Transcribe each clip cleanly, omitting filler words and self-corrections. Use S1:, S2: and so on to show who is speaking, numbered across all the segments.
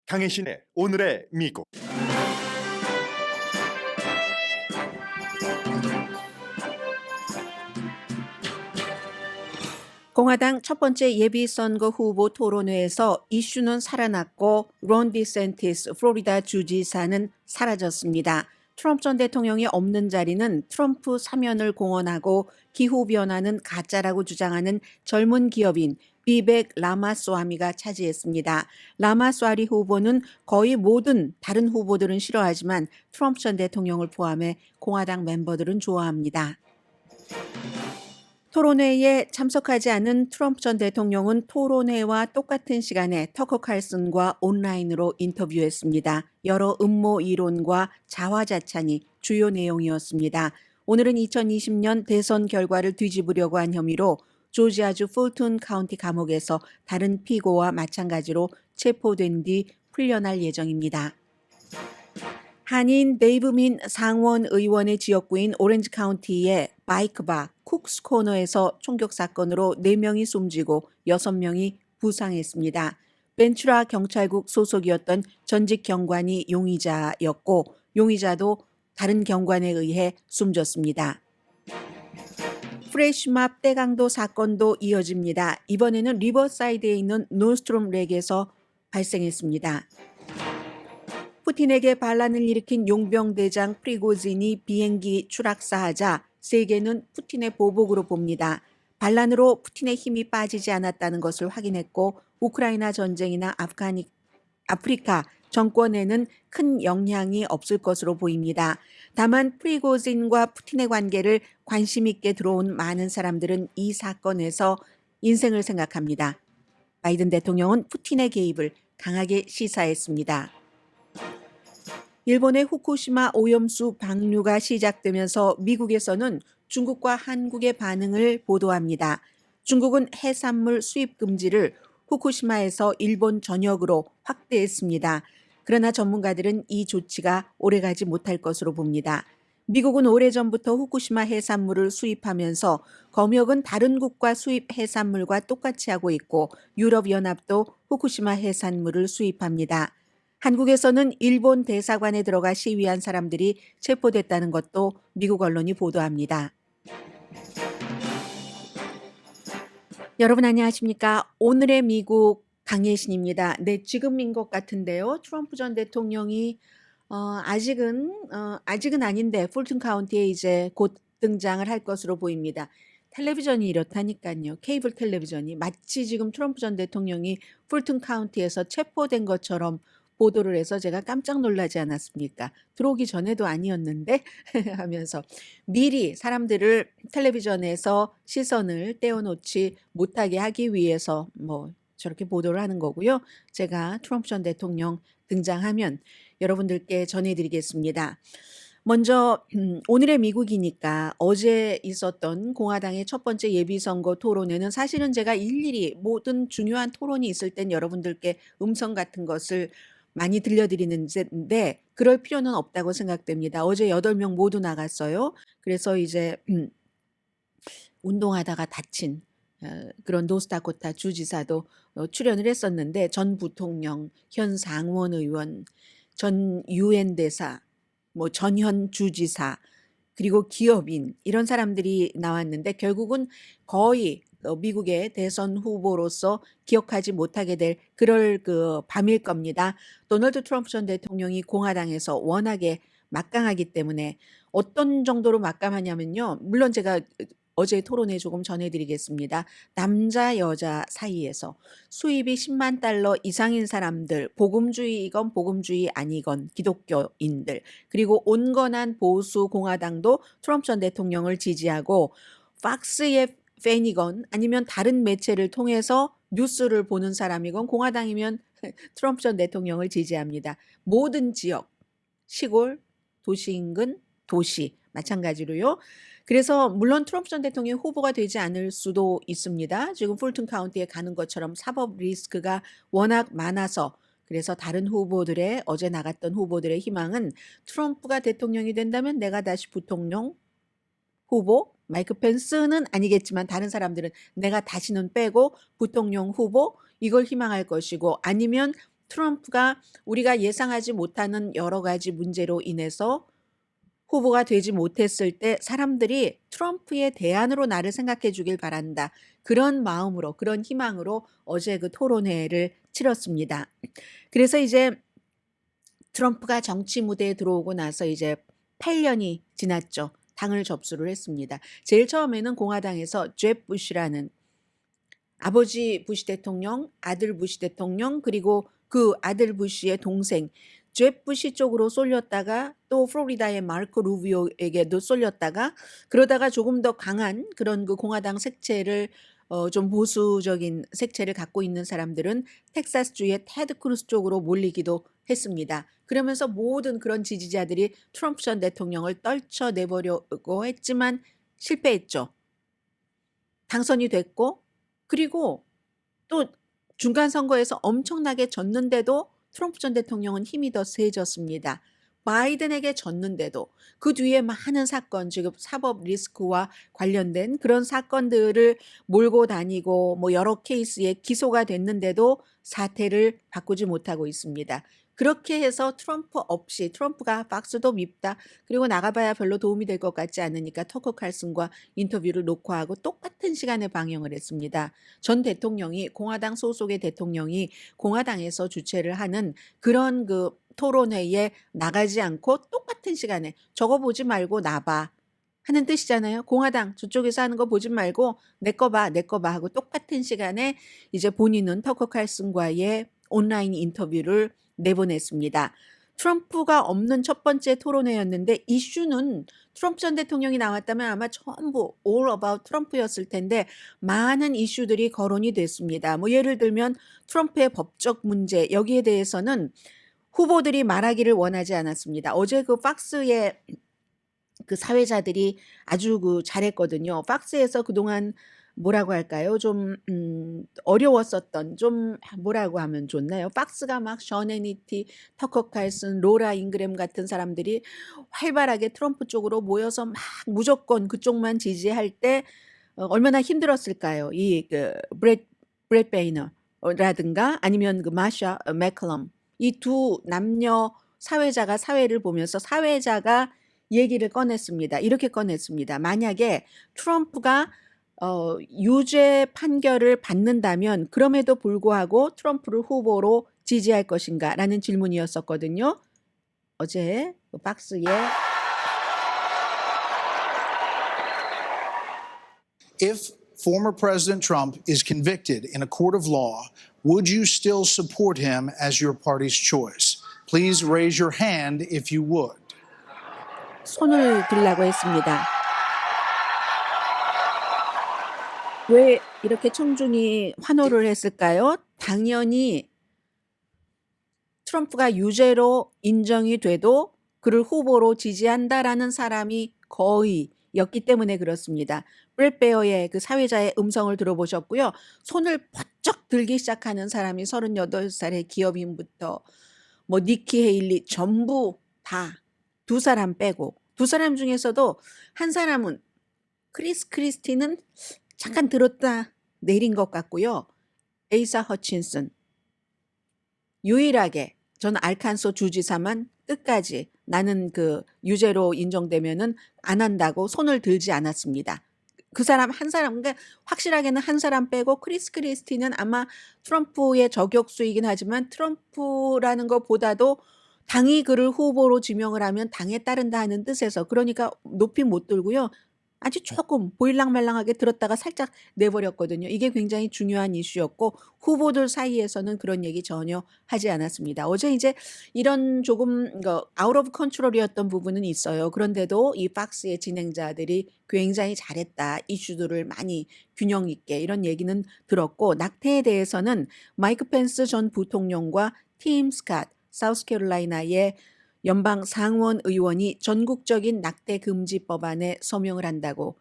S1: 강혜신의 오늘의 미국.
S2: 공화당 첫 번째 예비선거 후보 토론회에서 이슈는 살아났고 론 디센티스 플로리다 주지사는 사라졌습니다. 트럼프 전 대통령이 없는 자리는 트럼프 사면을 공언하고 기후변화는 가짜라고 주장하는 젊은 기업인 비벡 라마스와미가 차지했습니다. 라마스와리 후보는 거의 모든 다른 후보들은 싫어하지만 트럼프 전 대통령을 포함해 공화당 멤버들은 좋아합니다. 토론회에 참석하지 않은 트럼프 전 대통령은 토론회와 똑같은 시간에 터커 칼슨과 온라인으로 인터뷰했습니다. 여러 음모 이론과 자화자찬이 주요 내용이었습니다. 오늘은 2020년 대선 결과를 뒤집으려고 한 혐의로 조지아주 풀튼 카운티 감옥에서 다른 피고와 마찬가지로 체포된 뒤 풀려날 예정입니다. 한인 데이브민 상원 의원의 지역구인 오렌지 카운티의 바이크바 쿡스 코너에서 총격 사건으로 4명이 숨지고 6명이 부상했습니다. 벤츄라 경찰국 소속이었던 전직 경관이 용의자였고 용의자도 다른 경관에 의해 숨졌습니다. 프레시맙 떼강도 사건도 이어집니다. 이번에는 리버사이드에 있는 노스트롬 렉에서 발생했습니다. 푸틴에게 반란을 일으킨 용병대장 프리고진이 비행기 추락사하자 세계는 푸틴의 보복으로 봅니다. 반란으로 푸틴의 힘이 빠지지 않았다는 것을 확인했고 우크라이나 전쟁이나 아프리카 정권에는 큰 영향이 없을 것으로 보입니다. 다만 프리고진과 푸틴의 관계를 관심 있게 들어온 많은 사람들은 이 사건에서 인생을 생각합니다. 바이든 대통령은 푸틴의 개입을 강하게 시사했습니다. 일본의 후쿠시마 오염수 방류가 시작되면서 미국에서는 중국과 한국의 반응을 보도합니다. 중국은 해산물 수입 금지를 후쿠시마에서 일본 전역으로 확대했습니다. 그러나 전문가들은 이 조치가 오래가지 못할 것으로 봅니다. 미국은 오래전부터 후쿠시마 해산물을 수입하면서 검역은 다른 국가 수입 해산물과 똑같이 하고 있고 유럽연합도 후쿠시마 해산물을 수입합니다. 한국에서는 일본 대사관에 들어가 시위한 사람들이 체포됐다는 것도 미국 언론이 보도합니다. 여러분 안녕하십니까? 오늘의 미국 강예신입니다. 네, 지금인 것 같은데요. 트럼프 전 대통령이 아직은 아닌데 풀튼 카운티에 이제 곧 등장을 할 것으로 보입니다. 텔레비전이 이렇다니까요. 케이블 텔레비전이 마치 지금 트럼프 전 대통령이 풀튼 카운티에서 체포된 것처럼 보도를 해서 제가 깜짝 놀라지 않았습니까? 들어오기 전에도 아니었는데 하면서 미리 사람들을 텔레비전에서 시선을 떼어놓지 못하게 하기 위해서 뭐 저렇게 보도를 하는 거고요. 제가 트럼프 전 대통령 등장하면 여러분들께 전해드리겠습니다. 먼저 오늘의 미국이니까 어제 있었던 공화당의 첫 번째 예비선거 토론회는 사실은 제가 일일이 모든 중요한 토론이 있을 땐 여러분들께 음성 같은 것을 많이 들려드리는데 그럴 필요는 없다고 생각됩니다. 어제 8명 모두 나갔어요. 그래서 이제 운동하다가 다친 그런 노스다코타 주지사도 출연을 했었는데 전 부통령, 현 상원 의원, 전 유엔 대사, 뭐 전현 주지사 그리고 기업인 이런 사람들이 나왔는데 결국은 거의 미국의 대선 후보로서 기억하지 못하게 될 그럴 그 밤일 겁니다. 도널드 트럼프 전 대통령이 공화당에서 워낙에 막강하기 때문에 어떤 정도로 막강하냐면요. 물론 제가 어제 토론회 조금 전해드리겠습니다. 남자 여자 사이에서 수입이 10만 달러 이상인 사람들, 복음주의이건 복음주의 아니건 기독교인들, 그리고 온건한 보수 공화당도 트럼프 전 대통령을 지지하고 팍스의 팬이건 아니면 다른 매체를 통해서 뉴스를 보는 사람이건 공화당이면 트럼프 전 대통령을 지지합니다. 모든 지역, 시골, 도시 인근, 도시 마찬가지로요. 그래서 물론 트럼프 전 대통령이 후보가 되지 않을 수도 있습니다. 지금 풀튼 카운티에 가는 것처럼 사법 리스크가 워낙 많아서 그래서 다른 후보들의 어제 나갔던 후보들의 희망은 트럼프가 대통령이 된다면 내가 다시 부통령 후보 마이크 펜스는 아니겠지만 다른 사람들은 내가 다시는 빼고 부통령 후보 이걸 희망할 것이고 아니면 트럼프가 우리가 예상하지 못하는 여러 가지 문제로 인해서 후보가 되지 못했을 때 사람들이 트럼프의 대안으로 나를 생각해 주길 바란다. 그런 마음으로, 그런 희망으로 어제 그 토론회를 치렀습니다. 그래서 이제 트럼프가 정치 무대에 들어오고 나서 이제 8년이 지났죠. 당을 접수를 했습니다. 제일 처음에는 공화당에서 잽 부시라는 아버지 부시 대통령, 아들 부시 대통령, 그리고 그 아들 부시의 동생 잽 부시 쪽으로 쏠렸다가 또 플로리다의 마르코 루비오에게도 쏠렸다가 그러다가 조금 더 강한 그런 그 공화당 색채를 좀 보수적인 색채를 갖고 있는 사람들은 텍사스주의 테드 크루스 쪽으로 몰리기도 했습니다. 그러면서 모든 그런 지지자들이 트럼프 전 대통령을 떨쳐내보려고 했지만 실패했죠. 당선이 됐고 그리고 또 중간 선거에서 엄청나게 졌는데도 트럼프 전 대통령은 힘이 더 세졌습니다. 바이든에게 졌는데도 그 뒤에 많은 사건, 지금 사법 리스크와 관련된 그런 사건들을 몰고 다니고 뭐 여러 케이스에 기소가 됐는데도 사태를 바꾸지 못하고 있습니다. 그렇게 해서 트럼프 없이 트럼프가 박스도 밉다. 그리고 나가봐야 별로 도움이 될 것 같지 않으니까 터커 칼슨과 인터뷰를 녹화하고 똑같은 시간에 방영을 했습니다. 전 대통령이 공화당 소속의 대통령이 공화당에서 주최를 하는 그런 그 토론회에 나가지 않고 똑같은 시간에 저거 보지 말고 나봐 하는 뜻이잖아요. 공화당 저쪽에서 하는 거 보지 말고 내 거 봐, 내 거 봐 하고 똑같은 시간에 이제 본인은 터커 칼슨과의 온라인 인터뷰를 내보냈습니다. 트럼프가 없는 첫 번째 토론회였는데 이슈는 트럼프 전 대통령이 나왔다면 아마 전부 all about 트럼프였을 텐데 많은 이슈들이 거론이 됐습니다. 뭐 예를 들면 트럼프의 법적 문제 여기에 대해서는 후보들이 말하기를 원하지 않았습니다. 어제 그 팍스의 그 사회자들이 아주 그 잘했거든요. 팍스에서 그동안 뭐라고 할까요? 좀 어려웠었던 좀 뭐라고 하면 좋나요? 팍스가 막 션 해니티, 터커 칼슨, 로라 잉그램 같은 사람들이 활발하게 트럼프 쪽으로 모여서 막 무조건 그쪽만 지지할 때 얼마나 힘들었을까요? 이그 브렛 베이너라든가 아니면 그 마샤 맥컬럼 이 두 남녀 사회자가 사회를 보면서 사회자가 얘기를 꺼냈습니다. 이렇게 꺼냈습니다. 만약에 트럼프가 유죄 판결을 받는다면 그럼에도 불구하고 트럼프를 후보로 지지할 것인가라는 질문이었었거든요. 어제 그 박스에
S3: If former President Trump is convicted in a court of law, would you still support him as your party's choice? Please raise your hand if you would.
S2: 손을 들라고 했습니다. 왜 이렇게 청중이 환호를 했을까요? 당연히 트럼프가 유죄로 인정이 돼도 그를 후보로 지지한다라는 사람이 거의였기 때문에 그렇습니다. 브렛 베어의 그 사회자의 음성을 들어보셨고요. 손을 번쩍 들기 시작하는 사람이 38살의 기업인부터 뭐 니키 헤일리 전부 다 두 사람 빼고 두 사람 중에서도 한 사람은 크리스티는 잠깐 들었다 내린 것 같고요. 에이사 허친슨 유일하게 전 알칸소 주지사만 끝까지 나는 그 유죄로 인정되면은 안 한다고 손을 들지 않았습니다. 그 사람 한 사람 그러니까 확실하게는 한 사람 빼고 크리스티는 아마 트럼프의 저격수이긴 하지만 트럼프라는 것보다도 당이 그를 후보로 지명을 하면 당에 따른다 하는 뜻에서 그러니까 높이 못 들고요. 아주 조금 보일랑말랑하게 들었다가 살짝 내버렸거든요. 이게 굉장히 중요한 이슈였고 후보들 사이에서는 그런 얘기 전혀 하지 않았습니다. 어제 이제 이런 조금 아웃 오브 컨트롤이었던 부분은 있어요. 그런데도 이 박스의 진행자들이 굉장히 잘했다. 이슈들을 많이 균형 있게 이런 얘기는 들었고 낙태에 대해서는 마이크 펜스 전 부통령과 팀 스캇 사우스캐롤라이나의 연방 상원 의원이 전국적인 낙태 금지 법안에 서명을 한다고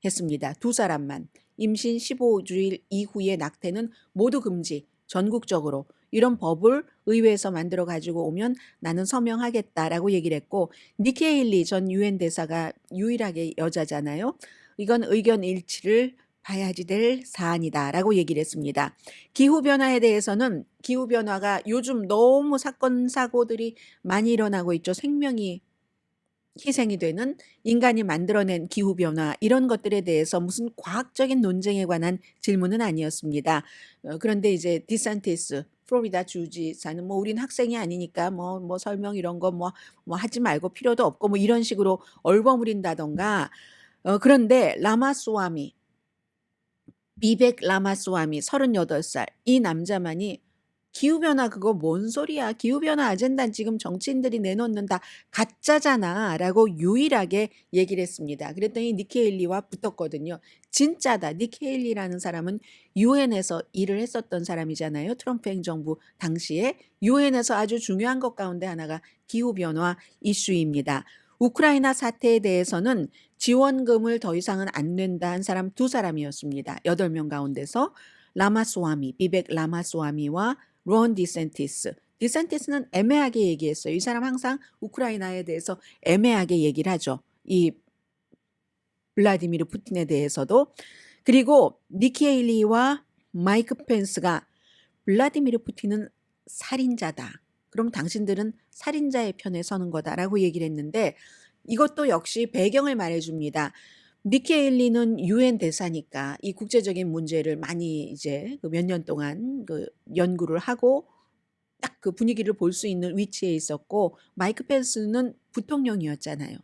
S2: 했습니다. 두 사람만 임신 15주일 이후의 낙태는 모두 금지 전국적으로 이런 법을 의회에서 만들어 가지고 오면 나는 서명하겠다라고 얘기를 했고 니키 헤일리 전 유엔 대사가 유일하게 여자잖아요. 이건 의견 일치를 봐야지 될 사안이다라고 얘기를 했습니다. 기후변화에 대해서는 기후변화가 요즘 너무 사건, 사고들이 많이 일어나고 있죠. 생명이 희생이 되는 인간이 만들어낸 기후변화 이런 것들에 대해서 무슨 과학적인 논쟁에 관한 질문은 아니었습니다. 그런데 이제 디산티스 플로리다 주지사는 뭐 우린 학생이 아니니까 뭐 설명 이런 거 뭐 하지 말고 필요도 없고 뭐 이런 식으로 얼버무린다던가 그런데 라마스와미 비벡 라마스와미 38살 이 남자만이 기후변화 그거 뭔 소리야. 기후변화 아젠다는 지금 정치인들이 내놓는 다 가짜잖아 라고 유일하게 얘기를 했습니다. 그랬더니 니키 헤일리와 붙었거든요. 진짜다. 니키 헤일리라는 사람은 유엔에서 일을 했었던 사람이잖아요. 트럼프 행정부 당시에 유엔에서 아주 중요한 것 가운데 하나가 기후변화 이슈입니다. 우크라이나 사태에 대해서는 지원금을 더 이상은 안 낸다 한 사람 두 사람이었습니다. 8명 가운데서 라마스와미, 비벡 라마스와미와 론 디센티스. 디센티스는 애매하게 얘기했어요. 이 사람 항상 우크라이나에 대해서 애매하게 얘기를 하죠. 이 블라디미르 푸틴에 대해서도. 그리고 니키 헤일리와 마이크 펜스가 블라디미르 푸틴은 살인자다. 그럼 당신들은 살인자의 편에 서는 거다라고 얘기를 했는데 이것도 역시 배경을 말해줍니다. 니키 헤일리는 유엔 대사니까 이 국제적인 문제를 많이 이제 몇 년 동안 연구를 하고 딱 그 분위기를 볼 수 있는 위치에 있었고 마이크 펜스는 부통령이었잖아요.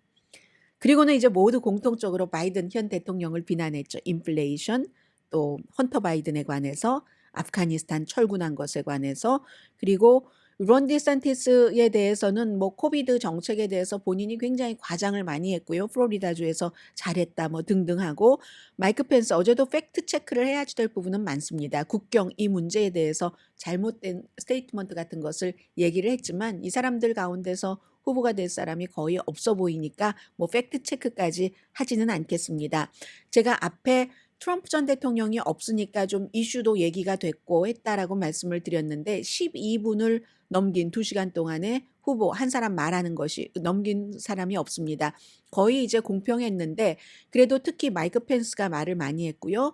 S2: 그리고는 이제 모두 공통적으로 바이든 현 대통령을 비난했죠. 인플레이션, 또 헌터 바이든에 관해서, 아프가니스탄 철군한 것에 관해서, 그리고 론 디산티스에 대해서는 뭐 코비드 정책에 대해서 본인이 굉장히 과장을 많이 했고요. 플로리다주에서 잘했다 뭐 등등하고 마이크 펜스 어제도 팩트 체크를 해야지 될 부분은 많습니다. 국경 이 문제에 대해서 잘못된 스테이트먼트 같은 것을 얘기를 했지만 이 사람들 가운데서 후보가 될 사람이 거의 없어 보이니까 뭐 팩트 체크까지 하지는 않겠습니다. 제가 앞에 트럼프 전 대통령이 없으니까 좀 이슈도 얘기가 됐고 했다라고 말씀을 드렸는데 12분을 넘긴 2시간 동안에 후보 한 사람 말하는 것이 넘긴 사람이 없습니다. 거의 이제 공평했는데 그래도 특히 마이크 펜스가 말을 많이 했고요.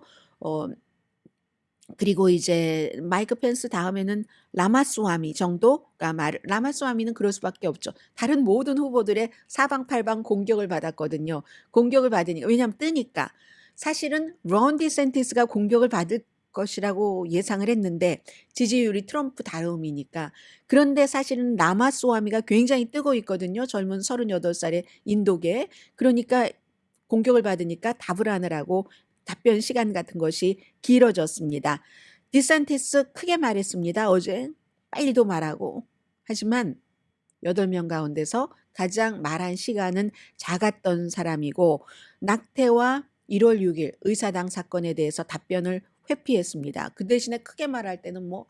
S2: 그리고 이제 마이크 펜스 다음에는 라마스와미 정도가 라마스와미는 그럴 수밖에 없죠. 다른 모든 후보들의 사방팔방 공격을 받았거든요. 공격을 받으니까 왜냐하면 뜨니까. 사실은 론 디센티스가 공격을 받을 것이라고 예상을 했는데 지지율이 트럼프 다음이니까. 그런데 사실은 라마스와미가 굉장히 뜨고 있거든요. 젊은 38살의 인도계. 그러니까 공격을 받으니까 답을 하느라고 답변 시간 같은 것이 길어졌습니다. 디산티스 크게 말했습니다. 어제 빨리도 말하고. 하지만 8명 가운데서 가장 말한 시간은 작았던 사람이고 낙태와 1월 6일 의사당 사건에 대해서 답변을 회피했습니다. 그 대신에 크게 말할 때는 뭐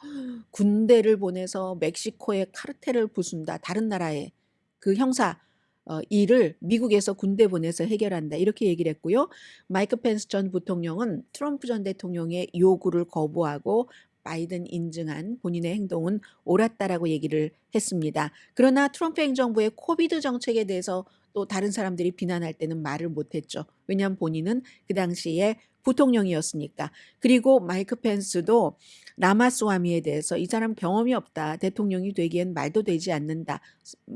S2: 군대를 보내서 멕시코에 카르텔을 부순다. 다른 나라에 그 형사 일을 미국에서 군대 보내서 해결한다. 이렇게 얘기를 했고요. 마이크 펜스 전 부통령은 트럼프 전 대통령의 요구를 거부하고 바이든 인증한 본인의 행동은 옳았다라고 얘기를 했습니다. 그러나 트럼프 행정부의 코비드 정책에 대해서 또 다른 사람들이 비난할 때는 말을 못했죠. 왜냐하면 본인은 그 당시에 부통령이었으니까. 그리고 마이크 펜스도 라마스와미에 대해서 이 사람 경험이 없다. 대통령이 되기엔 말도 되지 않는다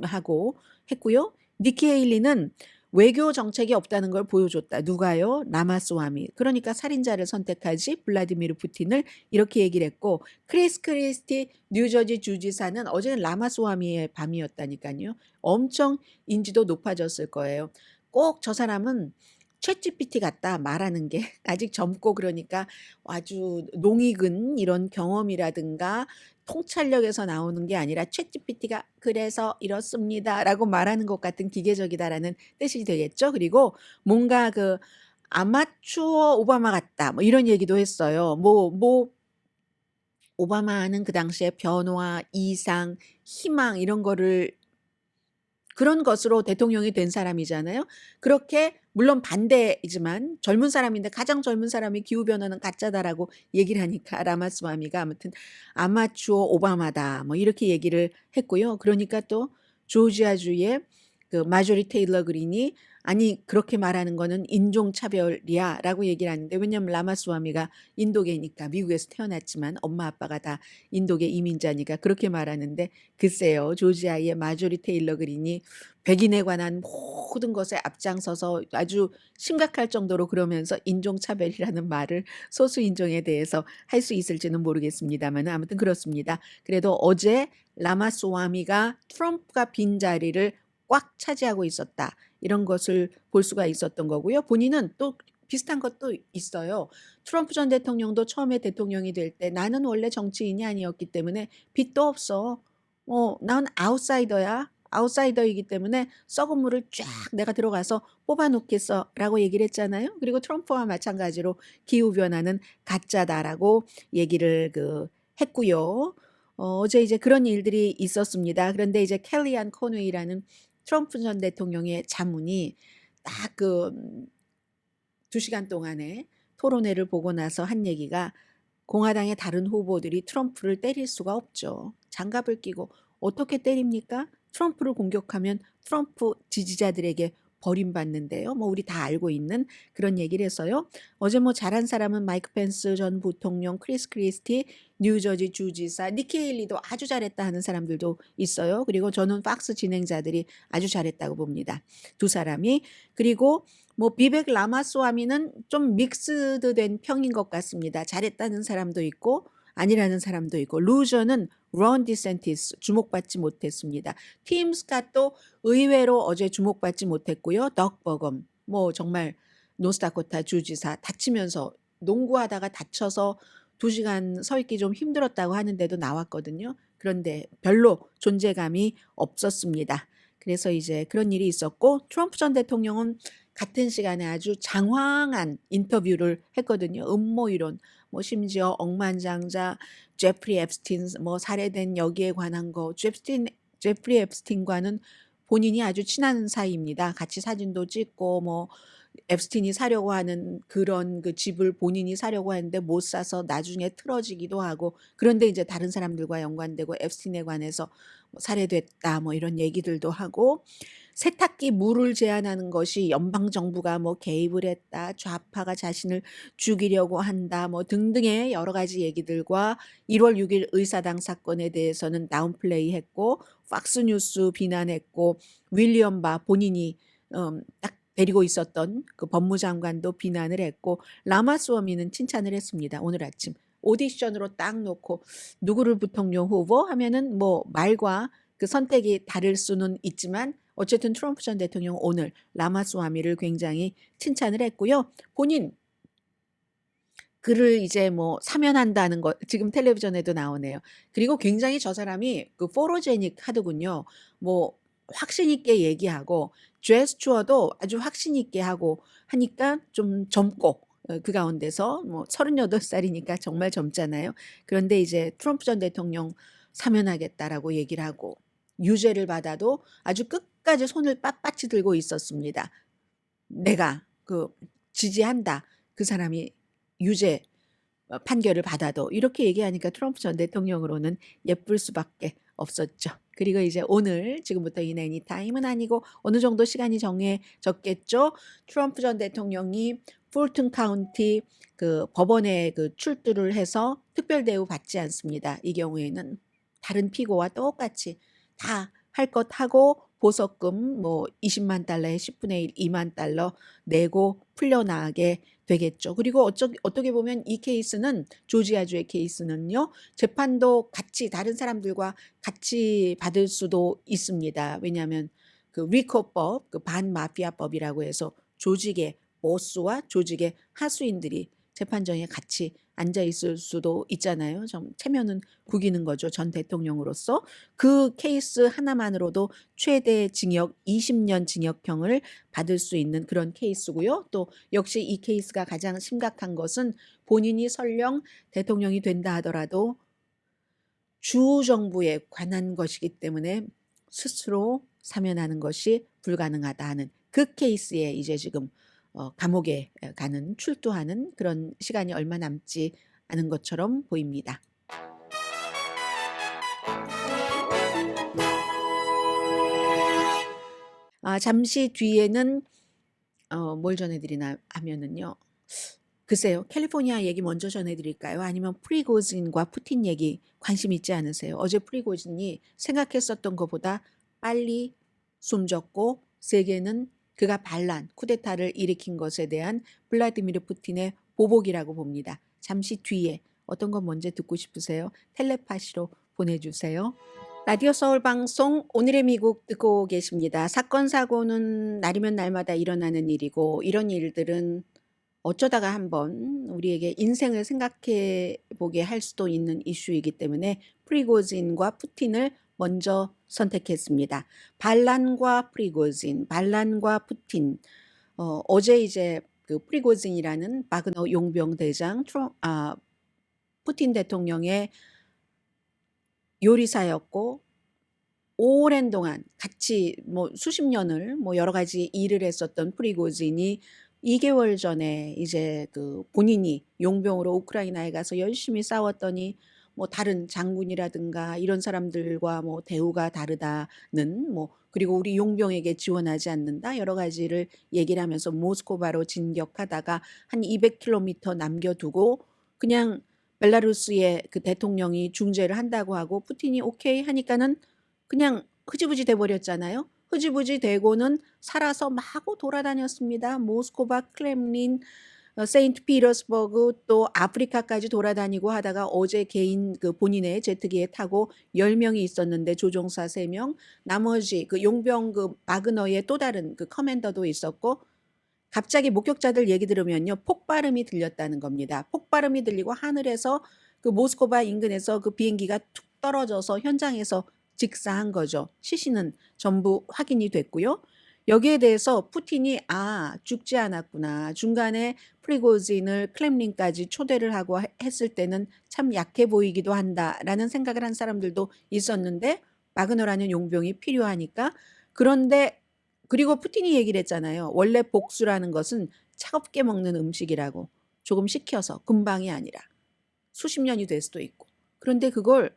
S2: 하고 했고요. 니키 헤일리는 외교 정책이 없다는 걸 보여줬다. 누가요? 라마스와미. 그러니까 살인자를 선택하지 블라디미르 푸틴을 이렇게 얘기를 했고 크리스 크리스티 뉴저지 주지사는 어제는 라마스와미의 밤이었다니까요. 엄청 인지도 높아졌을 거예요. 꼭 저 사람은 챗GPT 같다 말하는 게 아직 젊고 그러니까 아주 농익은 이런 경험이라든가 통찰력에서 나오는 게 아니라 챗GPT가 그래서 이렇습니다라고 말하는 것 같은 기계적이다라는 뜻이 되겠죠. 그리고 뭔가 그 아마추어 오바마 같다 뭐 이런 얘기도 했어요. 오바마는 그 당시에 변화, 이상, 희망 이런 거를 그런 것으로 대통령이 된 사람이잖아요. 그렇게 물론 반대이지만 젊은 사람인데 가장 젊은 사람이 기후변화는 가짜다라고 얘기를 하니까 라마스와미가 아무튼 아마추어 오바마다 뭐 이렇게 얘기를 했고요. 그러니까 또 조지아주의 그 마조리 테일러 그린이 아니 그렇게 말하는 거는 인종차별이야 라고 얘기를 하는데 왜냐하면 라마스와미가 인도계니까 미국에서 태어났지만 엄마 아빠가 다 인도계 이민자니까 그렇게 말하는데 글쎄요 조지아의 마조리 테일러 그린이 백인에 관한 모든 것에 앞장서서 아주 심각할 정도로 그러면서 인종차별이라는 말을 소수 인종에 대해서 할 수 있을지는 모르겠습니다만 아무튼 그렇습니다. 그래도 어제 라마스와미가 트럼프가 빈 자리를 꽉 차지하고 있었다. 이런 것을 볼 수가 있었던 거고요. 본인은 또 비슷한 것도 있어요. 트럼프 전 대통령도 처음에 대통령이 될 때 나는 원래 정치인이 아니었기 때문에 빚도 없어. 난 아웃사이더야. 아웃사이더이기 때문에 썩은 물을 쫙 내가 들어가서 뽑아놓겠어 라고 얘기를 했잖아요. 그리고 트럼프와 마찬가지로 기후변화는 가짜다라고 얘기를 했고요. 어제 이제 그런 일들이 있었습니다. 그런데 이제 켈리안 코누이라는 트럼프 전 대통령의 자문이 딱 2시간 동안에 토론회를 보고 나서 한 얘기가 공화당의 다른 후보들이 트럼프를 때릴 수가 없죠. 장갑을 끼고 어떻게 때립니까? 트럼프를 공격하면 트럼프 지지자들에게 버림받는데요. 뭐 우리 다 알고 있는 그런 얘기를 했어요. 어제 뭐 잘한 사람은 마이크 펜스 전 부통령, 크리스 크리스티, 뉴저지 주지사, 니키 헤일리도 아주 잘했다 하는 사람들도 있어요. 그리고 저는 팍스 진행자들이 아주 잘했다고 봅니다. 두 사람이. 그리고 뭐 비벡 라마스와미는 좀 믹스드된 평인 것 같습니다. 잘했다는 사람도 있고 아니라는 사람도 있고 루저는 론 디센티스 주목받지 못했습니다. 팀 스캇도 의외로 어제 주목받지 못했고요. 덕 버검 뭐 정말 노스다코타 주지사 다치면서 농구하다가 다쳐서 2시간 서 있기 좀 힘들었다고 하는데도 나왔거든요. 그런데 별로 존재감이 없었습니다. 그래서 이제 그런 일이 있었고 트럼프 전 대통령은 같은 시간에 아주 장황한 인터뷰를 했거든요. 음모 이론, 뭐 심지어 억만장자, 제프리 앱스틴 뭐 살해된 여기에 관한 거, 제프리 앱스틴과는 본인이 아주 친한 사이입니다. 같이 사진도 찍고 뭐 앱스틴이 사려고 하는 그런 그 집을 본인이 사려고 했는데 못 사서 나중에 틀어지기도 하고 그런데 이제 다른 사람들과 연관되고 앱스틴에 관해서 뭐 살해됐다 뭐 이런 얘기들도 하고 세탁기 물을 제한하는 것이 연방 정부가 뭐 개입을 했다 좌파가 자신을 죽이려고 한다 뭐 등등의 여러 가지 얘기들과 1월 6일 의사당 사건에 대해서는 다운플레이했고 팍스뉴스 비난했고 윌리엄 바 본인이 딱 데리고 있었던 그 법무장관도 비난을 했고 라마스워미는 칭찬을 했습니다. 오늘 아침 오디션으로 딱 놓고 누구를 부통령 후보 하면은 뭐 말과 그 선택이 다를 수는 있지만 어쨌든 트럼프 전 대통령 오늘 라마스와미를 굉장히 칭찬을 했고요. 본인 그를 이제 뭐 사면한다는 거 지금 텔레비전에도 나오네요. 그리고 굉장히 저 사람이 그 포로제닉 하더군요. 뭐 확신 있게 얘기하고 제스처도 아주 확신 있게 하고 하니까 좀 젊고 그 가운데서 뭐 38살이니까 정말 젊잖아요. 그런데 이제 트럼프 전 대통령 사면하겠다라고 얘기를 하고 유죄를 받아도 아주 끝까지 손을 빳빳이 들고 있었습니다. 내가 지지한다. 그 사람이 유죄 판결을 받아도 이렇게 얘기하니까 트럼프 전 대통령으로는 예쁠 수밖에 없었죠. 그리고 이제 오늘 지금부터 인 애니타임은 아니고 어느 정도 시간이 정해졌겠죠. 트럼프 전 대통령이 풀튼 카운티 그 법원에 그 출두를 해서 특별 대우 받지 않습니다. 이 경우에는 다른 피고와 똑같이 다 할 것 하고 보석금 뭐 20만 달러에 10분의 1 2만 달러 내고 풀려나게 되겠죠. 그리고 어떻게 보면 이 케이스는 조지아주의 케이스는요. 재판도 같이 다른 사람들과 같이 받을 수도 있습니다. 왜냐하면 그 리코법, 그 반마피아법이라고 해서 조직의 보스와 조직의 하수인들이 재판정에 같이 앉아 있을 수도 있잖아요. 좀 체면은 구기는 거죠. 전 대통령으로서. 그 케이스 하나만으로도 최대 징역 20년 징역형을 받을 수 있는 그런 케이스고요. 또 역시 이 케이스가 가장 심각한 것은 본인이 설령 대통령이 된다 하더라도 주 정부에 관한 것이기 때문에 스스로 사면하는 것이 불가능하다 하는 그 케이스에 이제 지금 감옥에 가는 출두하는 그런 시간이 얼마 남지 않은 것처럼 보입니다. 잠시 뒤에는 뭘 전해드리나 하면은요. 글쎄요. 캘리포니아 얘기 먼저 전해드릴까요? 아니면 프리고진과 푸틴 얘기 관심 있지 않으세요? 어제 프리고진이 생각했었던 것보다 빨리 숨졌고 세계는 그가 반란, 쿠데타를 일으킨 것에 대한 블라디미르 푸틴의 보복이라고 봅니다. 잠시 뒤에 어떤 건 먼저 듣고 싶으세요? 텔레파시로 보내주세요. 라디오 서울 방송 오늘의 미국 듣고 계십니다. 사건 사고는 날이면 날마다 일어나는 일이고 이런 일들은 어쩌다가 한번 우리에게 인생을 생각해 보게 할 수도 있는 이슈이기 때문에 프리고진과 푸틴을 먼저 선택했습니다. 반란과 프리고진, 반란과 푸틴. 어제 이제 그 프리고진이라는 바그너 용병 대장 푸틴 대통령의 요리사였고 오랜 동안 같이 뭐 수십 년을 뭐 여러 가지 일을 했었던 프리고진이 2개월 전에 이제 그 본인이 용병으로 우크라이나에 가서 열심히 싸웠더니 뭐 다른 장군이라든가 이런 사람들과 뭐 대우가 다르다는 뭐 그리고 우리 용병에게 지원하지 않는다 여러 가지를 얘기를 하면서 모스크바로 진격하다가 한 200km 남겨두고 그냥 벨라루스의 그 대통령이 중재를 한다고 하고 푸틴이 오케이 하니까는 그냥 흐지부지 돼버렸잖아요. 흐지부지 되고는 살아서 마구 돌아다녔습니다. 모스크바, 크렘린, 세인트 피터스버그 또 아프리카까지 돌아다니고 하다가 어제 개인 그 본인의 제트기에 타고 10명이 있었는데 조종사 3명, 나머지 그 용병 그 바그너의 또 다른 그 커맨더도 있었고 갑자기 목격자들 얘기 들으면요. 폭발음이 들렸다는 겁니다. 폭발음이 들리고 하늘에서 그 모스크바 인근에서 그 비행기가 툭 떨어져서 현장에서 직사한 거죠. 시신은 전부 확인이 됐고요. 여기에 대해서 푸틴이 죽지 않았구나. 중간에 프리고진을 클렘린까지 초대를 하고 했을 때는 참 약해 보이기도 한다라는 생각을 한 사람들도 있었는데 바그너라는 용병이 필요하니까 그런데 그리고 푸틴이 얘기를 했잖아요. 원래 복수라는 것은 차갑게 먹는 음식이라고. 조금 식혀서 금방이 아니라 수십 년이 될 수도 있고. 그런데 그걸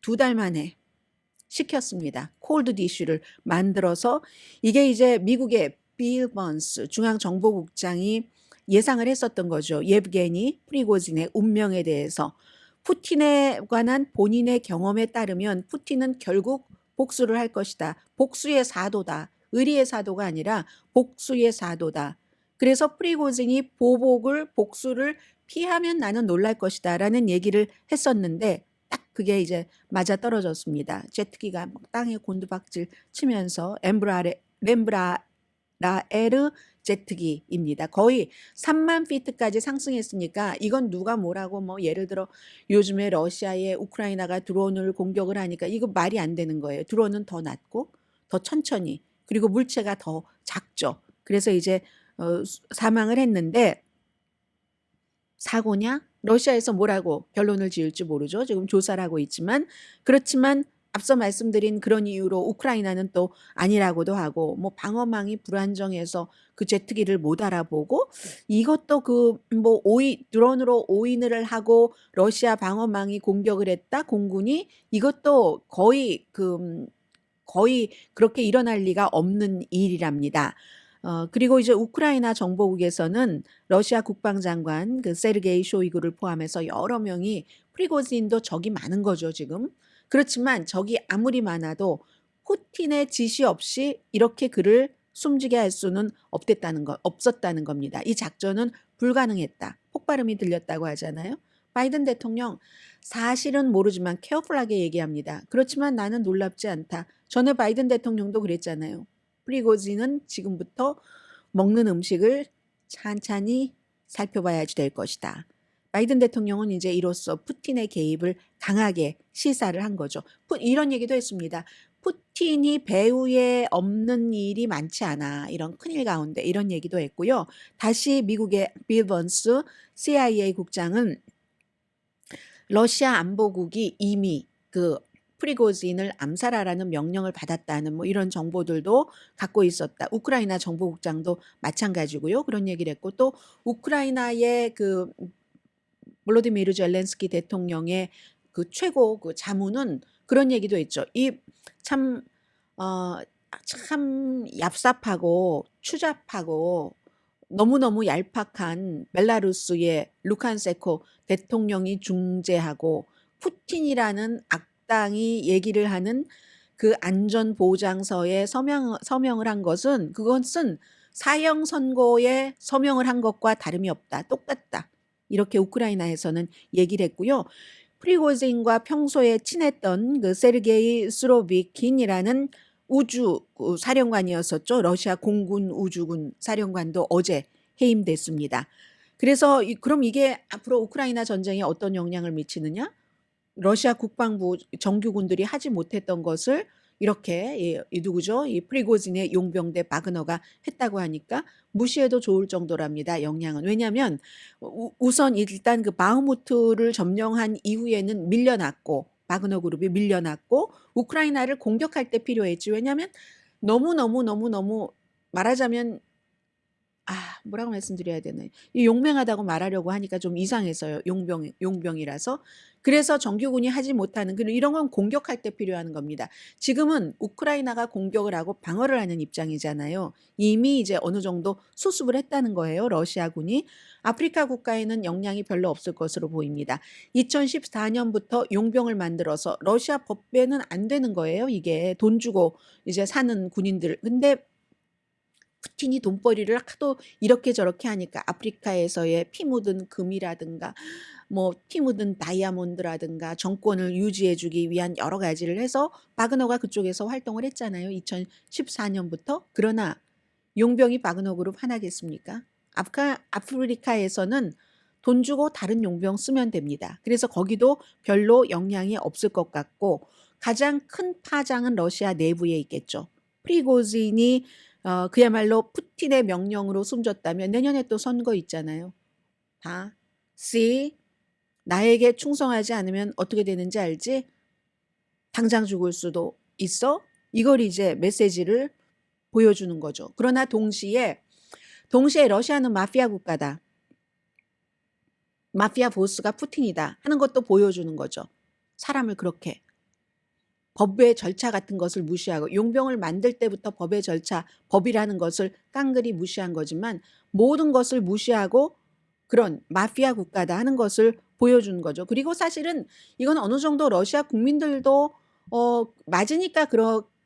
S2: 2달 만에 시켰습니다. 콜드 디쉬를 만들어서 이게 이제 미국의 빌 번스 중앙정보국장이 예상을 했었던 거죠. 예브게니 프리고진의 운명에 대해서. 푸틴에 관한 본인의 경험에 따르면 푸틴은 결국 복수를 할 것이다. 복수의 사도다. 의리의 사도가 아니라 복수의 사도다. 그래서 프리고진이 복수를 피하면 나는 놀랄 것이다 라는 얘기를 했었는데 딱 그게 이제 맞아 떨어졌습니다. 제트기가 땅에 곤두박질 치면서 렘브라에르 제트기입니다. 거의 3만 피트까지 상승했으니까 이건 누가 뭐라고 뭐 예를 들어 요즘에 러시아에 우크라이나가 드론을 공격을 하니까 이거 말이 안 되는 거예요. 드론은 더 낮고 더 천천히 그리고 물체가 더 작죠. 그래서 이제 사망을 했는데 사고냐? 러시아에서 뭐라고 결론을 지을지 모르죠. 지금 조사를 하고 있지만 그렇지만 앞서 말씀드린 그런 이유로 우크라이나는 또 아니라고도 하고 뭐 방어망이 불안정해서 그 제트기를 못 알아보고 이것도 그 뭐 드론으로 오인을 하고 러시아 방어망이 공격을 했다 공군이 이것도 거의 거의 그렇게 일어날 리가 없는 일이랍니다. 그리고 이제 우크라이나 정보국에서는 러시아 국방장관 그 세르게이 쇼이구를 포함해서 여러 명이 프리고진도 적이 많은 거죠, 지금. 그렇지만 적이 아무리 많아도 푸틴의 지시 없이 이렇게 그를 숨지게 할 수는 없었다는 겁니다. 이 작전은 불가능했다. 폭발음이 들렸다고 하잖아요. 바이든 대통령 사실은 모르지만 케어풀하게 얘기합니다. 그렇지만 나는 놀랍지 않다. 전에 바이든 대통령도 그랬잖아요. 프리고진은 지금부터 먹는 음식을 찬찬히 살펴봐야지 될 것이다. 바이든 대통령은 이제 이로써 푸틴의 개입을 강하게 시사를 한 거죠. 이런 얘기도 했습니다. 푸틴이 배후에 없는 일이 많지 않아. 이런 큰일 가운데 이런 얘기도 했고요. 다시 미국의 빌 번스 CIA 국장은 러시아 안보국이 이미 그 프리고진을 암살하라는 명령을 받았다는 뭐 이런 정보들도 갖고 있었다. 우크라이나 정보국장도 마찬가지고요. 그런 얘기를 했고 또 우크라이나의 그 볼로디미르 젤렌스키 대통령의 그 최고 그 자문은 그런 얘기도 했죠. 이 참 참 얍삽하고 추잡하고 너무너무 얄팍한 벨라루스의 루칸세코 대통령이 중재하고 푸틴이라는 악당이 얘기를 하는 그 안전보장서에 서명을 한 그것은 사형 선고에 서명을 한 것과 다름이 없다. 똑같다. 이렇게 우크라이나에서는 얘기를 했고요. 프리고진과 평소에 친했던 그 세르게이 스로비킨이라는 우주 사령관이었었죠. 러시아 공군 우주군 사령관도 어제 해임됐습니다. 그래서 그럼 이게 앞으로 우크라이나 전쟁에 어떤 영향을 미치느냐? 러시아 국방부 정규군들이 하지 못했던 것을 이렇게 이 누구죠? 이 프리고진의 용병대 바그너가 했다고 하니까 무시해도 좋을 정도랍니다. 영향은. 왜냐하면 우선 일단 그 바흐무트를 점령한 이후에는 밀려났고 바그너 그룹이 밀려났고 우크라이나를 공격할 때 필요했지. 왜냐하면 너무 말하자면 뭐라고 말씀드려야 되나요? 이 용맹하다고 말하려고 하니까 좀 이상해서요. 용병이라서. 그래서 정규군이 하지 못하는 이런 건 공격할 때 필요한 겁니다. 지금은 우크라이나가 공격을 하고 방어를 하는 입장이잖아요. 이미 이제 어느 정도 수습을 했다는 거예요. 러시아군이. 아프리카 국가에는 영향이 별로 없을 것으로 보입니다. 2014년부터 용병을 만들어서 러시아 법배는 안 되는 거예요. 이게 돈 주고 이제 사는 군인들. 근데 푸틴이 돈벌이를 하도 이렇게 저렇게 하니까 아프리카에서의 피 묻은 금이라든가 뭐 피 묻은 다이아몬드라든가 정권을 유지해 주기 위한 여러 가지를 해서 바그너가 그쪽에서 활동을 했잖아요. 2014년부터. 그러나 용병이 바그너 그룹 하나겠습니까? 아프리카에서는 돈 주고 다른 용병 쓰면 됩니다. 그래서 거기도 별로 영향이 없을 것 같고 가장 큰 파장은 러시아 내부에 있겠죠. 프리고진이 그야말로 푸틴의 명령으로 숨졌다면 내년에 또 선거 있잖아요. 나에게 충성하지 않으면 어떻게 되는지 알지? 당장 죽을 수도 있어? 이걸 이제 메시지를 보여주는 거죠. 그러나 동시에 러시아는 마피아 국가다. 마피아 보스가 푸틴이다 하는 것도 보여주는 거죠. 사람을 그렇게. 법의 절차 같은 것을 무시하고 용병을 만들 때부터 법의 절차, 법이라는 것을 깡그리 무시한 거지만 모든 것을 무시하고 그런 마피아 국가다 하는 것을 보여주는 거죠. 그리고 사실은 이건 어느 정도 러시아 국민들도 맞으니까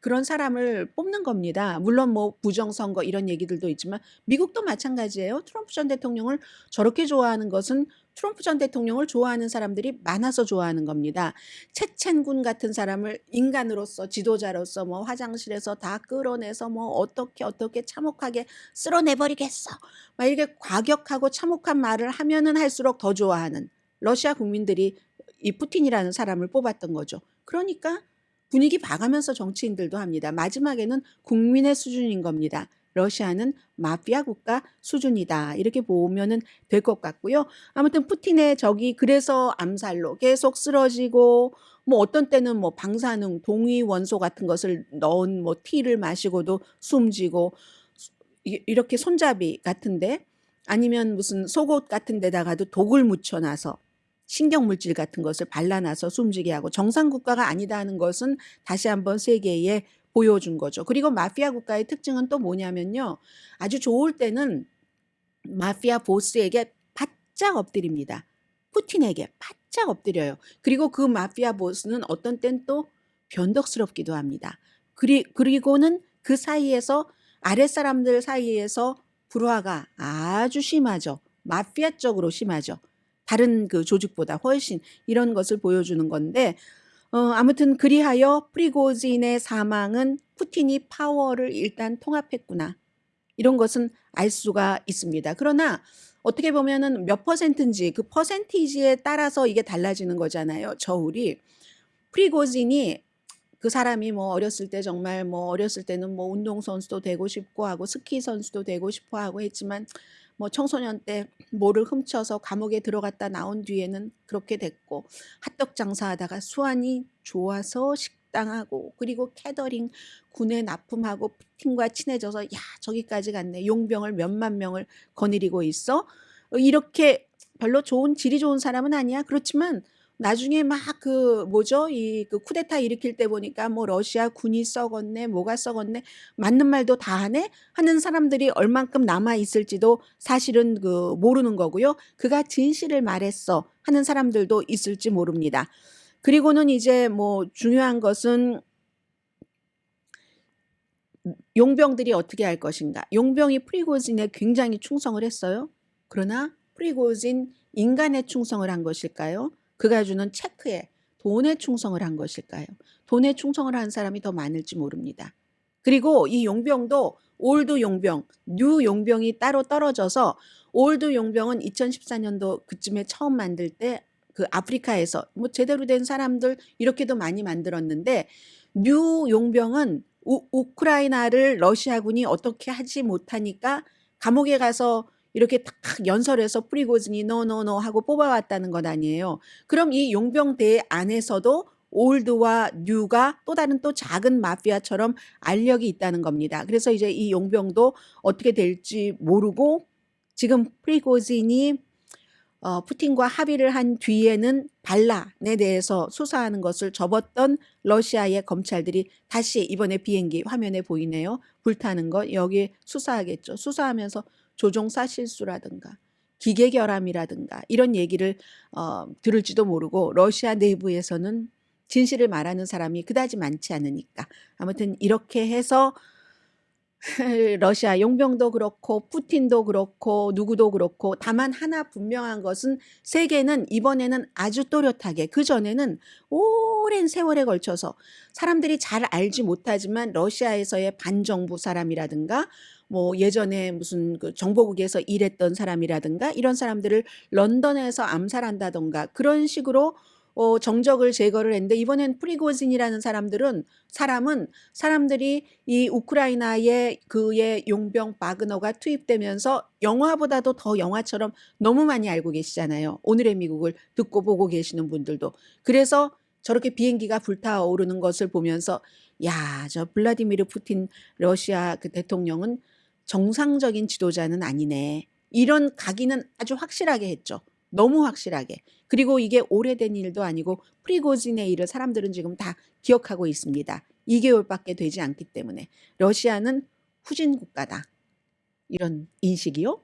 S2: 그런 사람을 뽑는 겁니다. 물론 뭐 부정선거 이런 얘기들도 있지만 미국도 마찬가지예요. 트럼프 전 대통령을 저렇게 좋아하는 것은 트럼프 전 대통령을 좋아하는 사람들이 많아서 좋아하는 겁니다. 채첸군 같은 사람을 인간으로서 지도자로서 뭐 화장실에서 다 끌어내서 뭐 어떻게 참혹하게 쓸어내버리겠어. 막 이렇게 과격하고 참혹한 말을 하면은 할수록 더 좋아하는 러시아 국민들이 이 푸틴이라는 사람을 뽑았던 거죠. 그러니까 분위기 봐가면서 정치인들도 합니다. 마지막에는 국민의 수준인 겁니다. 러시아는 마피아 국가 수준이다. 이렇게 보면은 될 것 같고요. 아무튼 푸틴의 적이 그래서 암살로 계속 쓰러지고 뭐 어떤 때는 뭐 방사능, 동위원소 같은 것을 넣은 뭐 티를 마시고도 숨지고 이렇게 손잡이 같은데 아니면 무슨 속옷 같은 데다가도 독을 묻혀놔서 신경물질 같은 것을 발라놔서 숨지게 하고 정상 국가가 아니다 하는 것은 다시 한번 세계에 보여준 거죠. 그리고 마피아 국가의 특징은 또 뭐냐면요. 아주 좋을 때는 마피아 보스에게 바짝 엎드립니다. 푸틴에게 바짝 엎드려요. 그리고 그 마피아 보스는 어떤 땐 또 변덕스럽기도 합니다. 그리고는 그 사이에서 아랫사람들 사이에서 불화가 아주 심하죠. 마피아적으로 심하죠. 다른 그 조직보다 훨씬 이런 것을 보여주는 건데 아무튼 그리하여 프리고진의 사망은 푸틴이 파워를 일단 통합했구나. 이런 것은 알 수가 있습니다. 그러나 어떻게 보면은 몇 퍼센트인지 그 퍼센티지에 따라서 이게 달라지는 거잖아요. 저울이. 프리고진이 그 사람이 뭐 어렸을 때 정말 뭐 어렸을 때는 뭐 운동선수도 되고 싶고 하고 스키 선수도 되고 싶어 하고 했지만 뭐 청소년 때 뭐를 훔쳐서 감옥에 들어갔다 나온 뒤에는 그렇게 됐고 핫도그 장사하다가 수완이 좋아서 식당하고 그리고 캐더링 군에 납품하고 푸틴과 친해져서 야 저기까지 갔네. 용병을 몇만 명을 거느리고 있어. 이렇게 별로 질이 좋은 사람은 아니야. 그렇지만 나중에 막 그 뭐죠? 이 그 쿠데타 일으킬 때 보니까 뭐 러시아 군이 썩었네, 뭐가 썩었네, 맞는 말도 다 하네 하는 사람들이 얼만큼 남아 있을지도 사실은 그 모르는 거고요. 그가 진실을 말했어 하는 사람들도 있을지 모릅니다. 그리고는 이제 뭐 중요한 것은 용병들이 어떻게 할 것인가. 용병이 프리고진에 굉장히 충성을 했어요. 그러나 프리고진 인간에 충성을 한 것일까요? 그가 주는 체크에 돈에 충성을 한 것일까요? 돈에 충성을 한 사람이 더 많을지 모릅니다. 그리고 이 용병도 올드 용병, 뉴 용병이 따로 떨어져서 올드 용병은 2014년도 그쯤에 처음 만들 때 그 아프리카에서 뭐 제대로 된 사람들 이렇게도 많이 만들었는데 뉴 용병은 우크라이나를 러시아군이 어떻게 하지 못하니까 감옥에 가서 이렇게 딱 연설해서 프리고진이 노노노 하고 뽑아왔다는 것 아니에요. 그럼 이 용병대 안에서도 올드와 뉴가 또 다른 또 작은 마피아처럼 알력이 있다는 겁니다. 그래서 이제 이 용병도 어떻게 될지 모르고 지금 프리고진이 푸틴과 합의를 한 뒤에는 반란에 대해서 수사하는 것을 접었던 러시아의 검찰들이 다시 이번에 비행기 화면에 보이네요. 불타는 거 여기에 수사하겠죠. 수사하면서 조종사 실수라든가 기계 결함이라든가 이런 얘기를 들을지도 모르고 러시아 내부에서는 진실을 말하는 사람이 그다지 많지 않으니까 아무튼 이렇게 해서 러시아 용병도 그렇고 푸틴도 그렇고 누구도 그렇고 다만 하나 분명한 것은 세계는 이번에는 아주 또렷하게 그전에는 오랜 세월에 걸쳐서 사람들이 잘 알지 못하지만 러시아에서의 반정부 사람이라든가 뭐 예전에 무슨 그 정보국에서 일했던 사람이라든가 이런 사람들을 런던에서 암살한다던가 그런 식으로 정적을 제거를 했는데 이번엔 프리고진이라는 사람들이 이 우크라이나의 그의 용병 바그너가 투입되면서 영화보다도 더 영화처럼 너무 많이 알고 계시잖아요. 오늘의 미국을 듣고 보고 계시는 분들도. 그래서 저렇게 비행기가 불타오르는 것을 보면서 야, 저 블라디미르 푸틴 러시아 그 대통령은 정상적인 지도자는 아니네. 이런 각인은 아주 확실하게 했죠. 너무 확실하게. 그리고 이게 오래된 일도 아니고 프리고진의 일을 사람들은 지금 다 기억하고 있습니다. 2개월밖에 되지 않기 때문에 러시아는 후진 국가다. 이런 인식이요.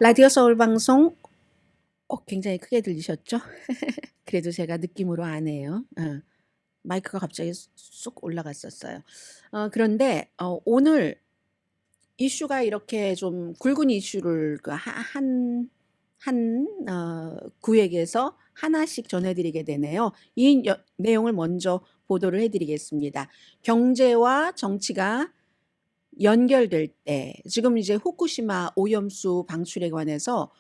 S2: 라디오 서울 방송 굉장히 크게 들리셨죠? 그래도 제가 느낌으로 안 해요. 마이크가 갑자기 쑥 올라갔었어요. 그런데 오늘 이슈가 이렇게 좀 굵은 이슈를 한 구획에서 하나씩 전해드리게 되네요. 이 내용을 먼저 보도를 해드리겠습니다. 경제와 정치가 연결될 때 지금 이제 후쿠시마 오염수 방출에 관해서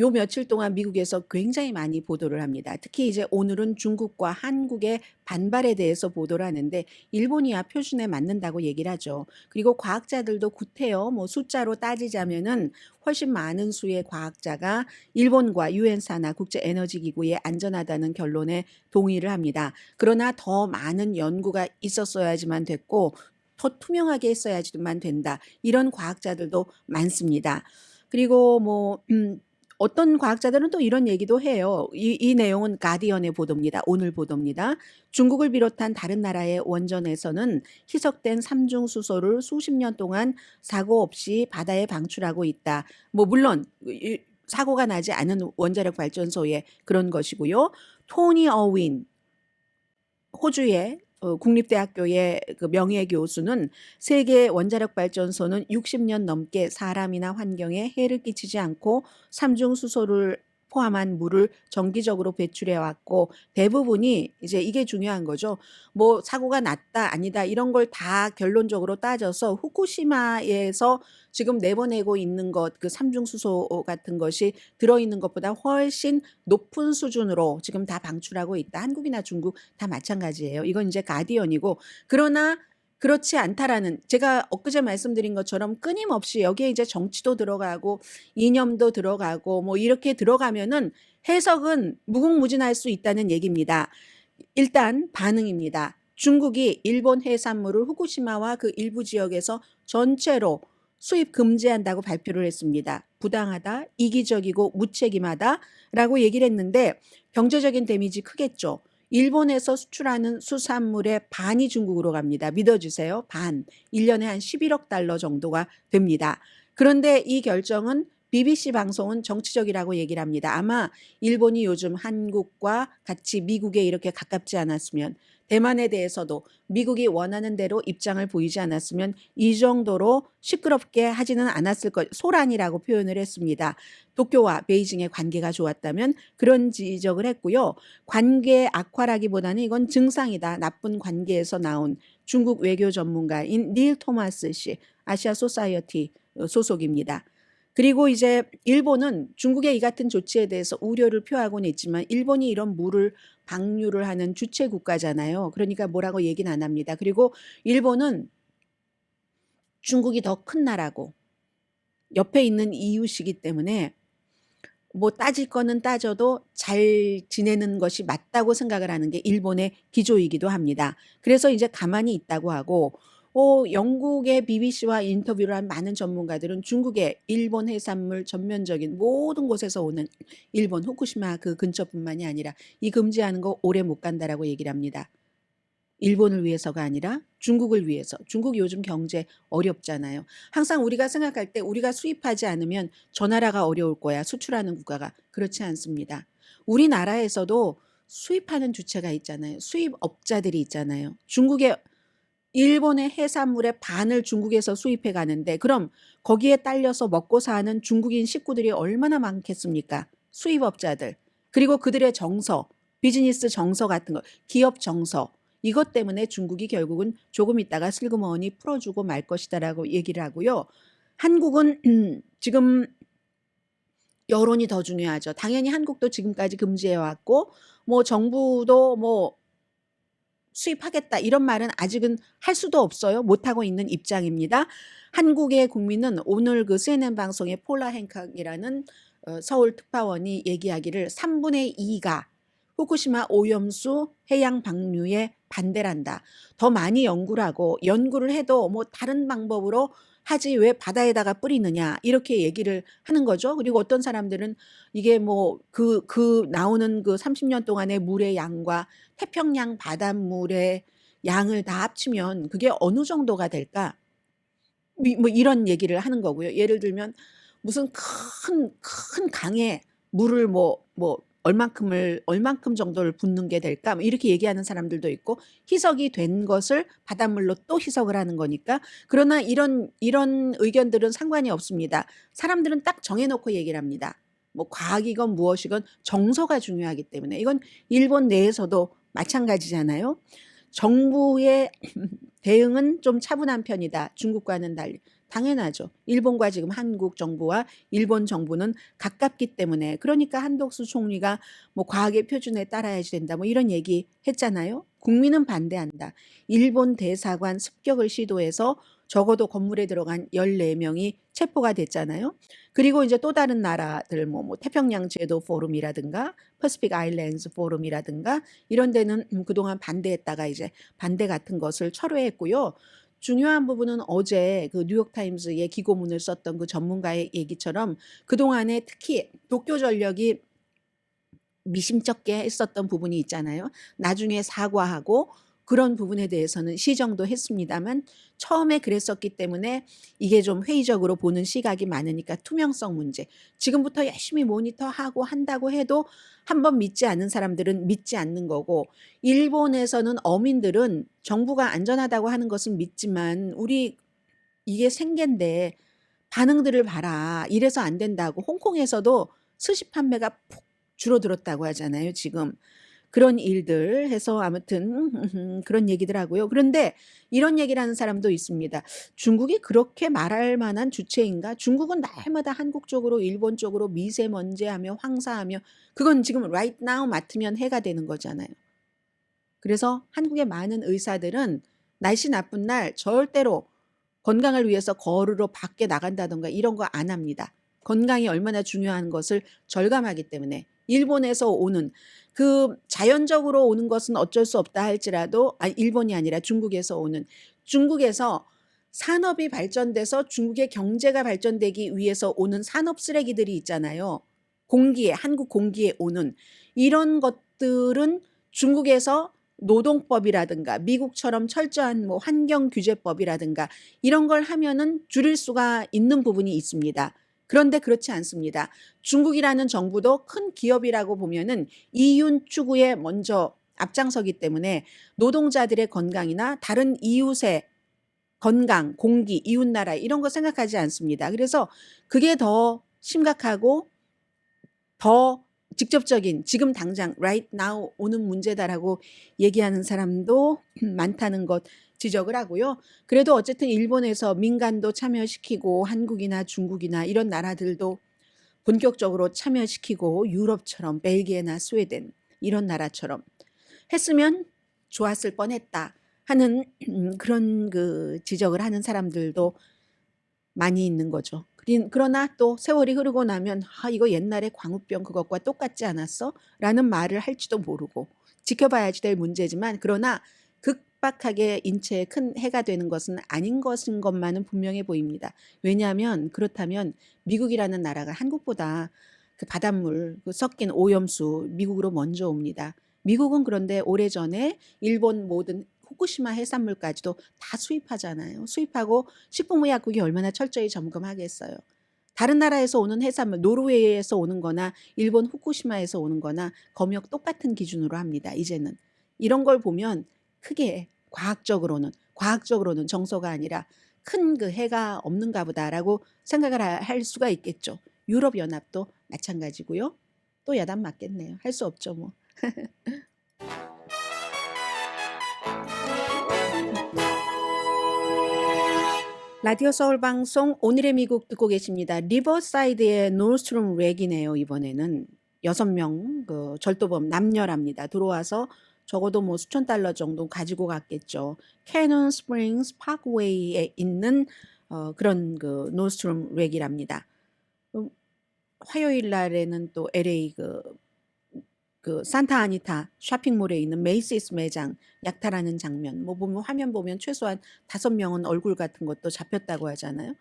S2: 요 며칠 동안 미국에서 굉장히 많이 보도를 합니다. 특히 이제 오늘은 중국과 한국의 반발에 대해서 보도를 하는데 일본이야 표준에 맞는다고 얘기를 하죠. 그리고 과학자들도 구태여 뭐 숫자로 따지자면은 훨씬 많은 수의 과학자가 일본과 유엔사나 국제에너지기구에 안전하다는 결론에 동의를 합니다. 그러나 더 많은 연구가 있었어야지만 됐고 더 투명하게 했어야지만 된다. 이런 과학자들도 많습니다. 그리고 뭐 어떤 과학자들은 또 이런 얘기도 해요. 이 내용은 가디언의 보도입니다. 오늘 보도입니다. 중국을 비롯한 다른 나라의 원전에서는 희석된 삼중수소를 수십 년 동안 사고 없이 바다에 방출하고 있다. 뭐 물론 사고가 나지 않은 원자력 발전소의 그런 것이고요. 토니 어윈 호주의 국립대학교의 그 명예교수는 세계 원자력 발전소는 60년 넘게 사람이나 환경에 해를 끼치지 않고 삼중수소를 포함한 물을 정기적으로 배출해 왔고 대부분이 이제 이게 중요한 거죠. 뭐 사고가 났다 아니다 이런 걸 다 결론적으로 따져서 후쿠시마에서 지금 내보내고 있는 것 그 삼중수소 같은 것이 들어있는 것보다 훨씬 높은 수준으로 지금 다 방출하고 있다. 한국이나 중국 다 마찬가지예요. 이건 이제 가디언이고 그러나 그렇지 않다라는 제가 엊그제 말씀드린 것처럼 끊임없이 여기에 이제 정치도 들어가고 이념도 들어가고 뭐 이렇게 들어가면은 해석은 무궁무진할 수 있다는 얘기입니다. 일단 반응입니다. 중국이 일본 해산물을 후쿠시마와 그 일부 지역에서 전체로 수입 금지한다고 발표를 했습니다. 부당하다, 이기적이고 무책임하다라고 얘기를 했는데 경제적인 데미지 크겠죠. 일본에서 수출하는 수산물의 반이 중국으로 갑니다. 믿어주세요. 반. 1년에 한 11억 달러 정도가 됩니다. 그런데 이 결정은 BBC 방송은 정치적이라고 얘기를 합니다. 아마 일본이 요즘 한국과 같이 미국에 이렇게 가깝지 않았으면, 대만에 대해서도 미국이 원하는 대로 입장을 보이지 않았으면 이 정도로 시끄럽게 하지는 않았을 것, 소란이라고 표현을 했습니다. 도쿄와 베이징의 관계가 좋았다면 그런 지적을 했고요. 관계 악화라기보다는 이건 증상이다. 나쁜 관계에서 나온 중국 외교 전문가인 닐 토마스 씨, 아시아 소사이어티 소속입니다. 그리고 이제 일본은 중국의 이 같은 조치에 대해서 우려를 표하고는 있지만 일본이 이런 물을 방류를 하는 주체 국가잖아요. 그러니까 뭐라고 얘기는 안 합니다. 그리고 일본은 중국이 더 큰 나라고 옆에 있는 이웃이기 때문에 뭐 따질 거는 따져도 잘 지내는 것이 맞다고 생각을 하는 게 일본의 기조이기도 합니다. 그래서 이제 가만히 있다고 하고, 영국의 BBC와 인터뷰를 한 많은 전문가들은 중국의 일본 해산물 전면적인 모든 곳에서 오는 일본 후쿠시마 그 근처뿐만이 아니라 이 금지하는 거 오래 못 간다라고 얘기를 합니다. 일본을 위해서가 아니라 중국을 위해서. 중국이 요즘 경제 어렵잖아요. 항상 우리가 생각할 때 우리가 수입하지 않으면 저 나라가 어려울 거야. 수출하는 국가가. 그렇지 않습니다. 우리나라에서도 수입하는 주체가 있잖아요. 수입업자들이 있잖아요. 일본의 해산물의 반을 중국에서 수입해 가는데 그럼 거기에 딸려서 먹고 사는 중국인 식구들이 얼마나 많겠습니까? 수입업자들. 그리고 그들의 정서, 비즈니스 정서 같은 거, 기업 정서. 이것 때문에 중국이 결국은 조금 있다가 슬그머니 풀어주고 말 것이다라고 얘기를 하고요. 한국은 지금 여론이 더 중요하죠. 당연히 한국도 지금까지 금지해 왔고 뭐 정부도 뭐 수입하겠다 이런 말은 아직은 할 수도 없어요. 못하고 있는 입장입니다. 한국의 국민은 오늘 그 CNN 방송의 폴라 행칵이라는 서울 특파원이 얘기하기를 3분의 2가 후쿠시마 오염수 해양 방류에 반대란다. 더 많이 연구를 하고 연구를 해도 뭐 다른 방법으로 하지 왜 바다에다가 뿌리느냐 이렇게 얘기를 하는 거죠. 그리고 어떤 사람들은 이게 뭐 그 나오는 그 30년 동안의 물의 양과 태평양 바닷물의 양을 다 합치면 그게 어느 정도가 될까? 뭐 이런 얘기를 하는 거고요. 예를 들면 무슨 큰 강에 물을 얼만큼 정도를 붓는 게 될까? 뭐 이렇게 얘기하는 사람들도 있고 희석이 된 것을 바닷물로 또 희석을 하는 거니까. 그러나 이런 의견들은 상관이 없습니다. 사람들은 딱 정해놓고 얘기를 합니다. 뭐 과학이건 무엇이건 정서가 중요하기 때문에 이건 일본 내에서도 마찬가지잖아요. 정부의 대응은 좀 차분한 편이다. 중국과는 달리. 당연하죠. 일본과 지금 한국 정부와 일본 정부는 가깝기 때문에 그러니까 한덕수 총리가 뭐 과학의 표준에 따라야지 된다 뭐 이런 얘기 했잖아요. 국민은 반대한다. 일본 대사관 습격을 시도해서 적어도 건물에 들어간 14명이 체포가 됐잖아요. 그리고 이제 또 다른 나라들 뭐 태평양 제도 포럼이라든가 퍼시픽 아일랜드 포럼이라든가 이런 데는 그동안 반대했다가 이제 반대 같은 것을 철회했고요. 중요한 부분은 어제 그 뉴욕타임즈에 기고문을 썼던 그 전문가의 얘기처럼 그동안에 특히 도쿄전력이 미심쩍게 했었던 부분이 있잖아요. 나중에 사과하고 그런 부분에 대해서는 시정도 했습니다만 처음에 그랬었기 때문에 이게 좀 회의적으로 보는 시각이 많으니까 투명성 문제. 지금부터 열심히 모니터하고 한다고 해도 한번 믿지 않는 사람들은 믿지 않는 거고 일본에서는 어민들은 정부가 안전하다고 하는 것은 믿지만 우리 이게 생계인데 반응들을 봐라. 이래서 안 된다고. 홍콩에서도 스시 판매가 푹 줄어들었다고 하잖아요. 지금. 그런 일들 해서 아무튼 그런 얘기들 하고요. 그런데 이런 얘기를 하는 사람도 있습니다. 중국이 그렇게 말할 만한 주체인가? 중국은 날마다 한국 쪽으로 일본 쪽으로 미세먼지하며 황사하며 그건 지금 right now 맡으면 해가 되는 거잖아요. 그래서 한국의 많은 의사들은 날씨 나쁜 날 절대로 건강을 위해서 걸으러 밖에 나간다던가 이런 거 안 합니다. 건강이 얼마나 중요한 것을 절감하기 때문에 일본에서 오는 그 자연적으로 오는 것은 어쩔 수 없다 할지라도 일본이 아니라 중국에서 오는 중국에서 산업이 발전돼서 중국의 경제가 발전되기 위해서 오는 산업 쓰레기들이 있잖아요. 공기에, 한국 공기에 오는 이런 것들은 중국에서 노동법이라든가 미국처럼 철저한 뭐 환경 규제법이라든가 이런 걸 하면은 줄일 수가 있는 부분이 있습니다. 그런데 그렇지 않습니다. 중국이라는 정부도 큰 기업이라고 보면은 이윤 추구에 먼저 앞장서기 때문에 노동자들의 건강이나 다른 이웃의 건강, 공기, 이웃나라 이런 거 생각하지 않습니다. 그래서 그게 더 심각하고 더 직접적인 지금 당장 right now 오는 문제다라고 얘기하는 사람도 많다는 것 지적을 하고요. 그래도 어쨌든 일본에서 민간도 참여시키고 한국이나 중국이나 이런 나라들도 본격적으로 참여시키고 유럽처럼 벨기에나 스웨덴 이런 나라처럼 했으면 좋았을 뻔했다 하는 그런 그 지적을 하는 사람들도 많이 있는 거죠. 그러나 또 세월이 흐르고 나면 아, 이거 옛날에 광우병 그것과 똑같지 않았어? 라는 말을 할지도 모르고 지켜봐야지 될 문제지만 그러나 극박하게 인체에 큰 해가 되는 것은 아닌 것인 것만은 분명해 보입니다. 왜냐하면 그렇다면 미국이라는 나라가 한국보다 그 바닷물, 그 섞인 오염수 미국으로 먼저 옵니다. 미국은 그런데 오래전에 일본 모든 후쿠시마 해산물까지도 다 수입하잖아요. 수입하고 식품의약국이 얼마나 철저히 점검하겠어요. 다른 나라에서 오는 해산물, 노르웨이에서 오는 거나 일본 후쿠시마에서 오는 거나 검역 똑같은 기준으로 합니다. 이제는. 이런 걸 보면 크게 과학적으로는 정서가 아니라 큰 그 해가 없는가 보다라고 생각을 할 수가 있겠죠. 유럽연합도 마찬가지고요. 또 야단 맞겠네요. 할 수 없죠 뭐. 라디오 서울 방송 오늘의 미국 듣고 계십니다. 리버사이드의 노스트롬 렉이네요. 이번에는 6명 그 절도범 남녀랍니다. 들어와서 적어도 뭐 수천 달러 정도 가지고 갔겠죠. 캐논 스프링스 파크웨이에 있는 그런 그 노스트롬 렉이랍니다. 화요일 날에는 또 LA 그 산타 아니타 쇼핑몰에 있는 메이시스 매장 약탈하는 장면 뭐 보면 화면 보면 최소한 5명은 얼굴 같은 것도 잡혔다고 하잖아요.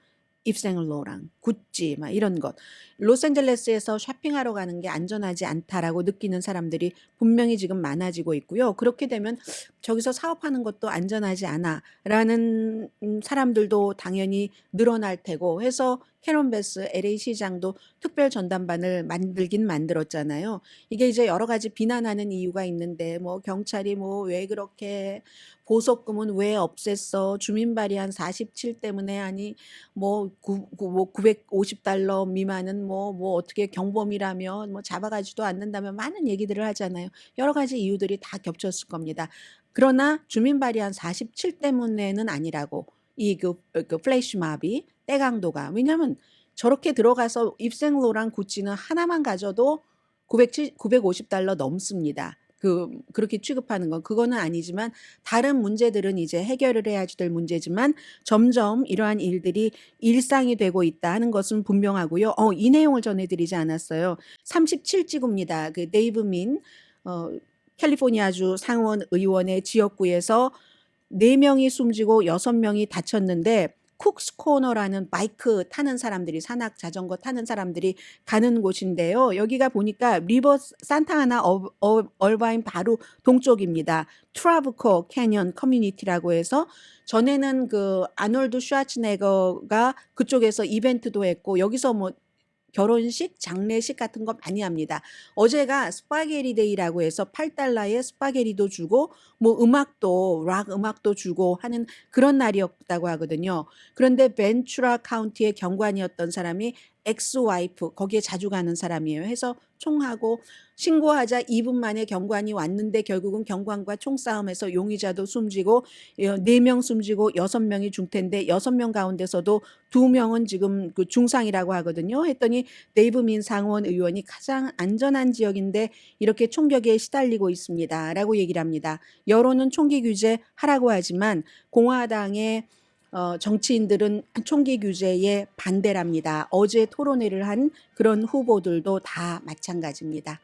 S2: 입생로랑 구찌 막 이런 것. 로스앤젤레스에서 쇼핑하러 가는 게 안전하지 않다라고 느끼는 사람들이 분명히 지금 많아지고 있고요. 그렇게 되면 저기서 사업하는 것도 안전하지 않아라는 사람들도 당연히 늘어날 테고 해서 캐논 베스 LA 시장도 특별 전담반을 만들긴 만들었잖아요. 이게 이제 여러 가지 비난하는 이유가 있는데 뭐 경찰이 뭐 왜 그렇게 보석금은 왜 없앴어? 주민 발의안 47 때문에 아니 뭐 950달러 미만은 뭐 어떻게 경범이라면 뭐 잡아가지도 않는다면 많은 얘기들을 하잖아요. 여러 가지 이유들이 다 겹쳤을 겁니다. 그러나 주민 발의안 47 때문에는 아니라고 그 플래시몹이 떼강도가 왜냐하면 저렇게 들어가서 입생로랑 구찌는 하나만 가져도 950달러 넘습니다. 그렇게 취급하는 건 그거는 아니지만 다른 문제들은 이제 해결을 해야지 될 문제지만 점점 이러한 일들이 일상이 되고 있다 하는 것은 분명하고요. 이 내용을 전해드리지 않았어요. 37지구입니다. 그 데이브 민 캘리포니아주 상원 의원의 지역구에서 4명이 숨지고 6명이 다쳤는데 쿡스 코너라는 바이크 타는 사람들이 산악 자전거 타는 사람들이 가는 곳인데요. 여기가 보니까 리버 산타아나 얼바인 바로 동쪽입니다. 트라브코 캐년 커뮤니티라고 해서 전에는 그 아놀드 슈와츠네거가 그쪽에서 이벤트도 했고 여기서 뭐 결혼식, 장례식 같은 거 많이 합니다. 어제가 스파게티 데이라고 해서 8달러에 스파게티도 주고 뭐 락 음악도 주고 하는 그런 날이었다고 하거든요. 그런데 벤추라 카운티의 경관이었던 사람이 엑스 와이프 거기에 자주 가는 사람이에요. 해서 총하고 신고하자 2분 만에 경관이 왔는데 결국은 경관과 총싸움에서 용의자도 숨지고 4명 숨지고 6명이 중태인데 6명 가운데서도 2명은 지금 그 중상이라고 하거든요. 했더니 데이브 민 상원 의원이 가장 안전한 지역인데 이렇게 총격에 시달리고 있습니다. 라고 얘기를 합니다. 여론은 총기 규제 하라고 하지만 공화당의 정치인들은 총기 규제에 반대랍니다. 어제 토론회를 한 그런 후보들도 다 마찬가지입니다.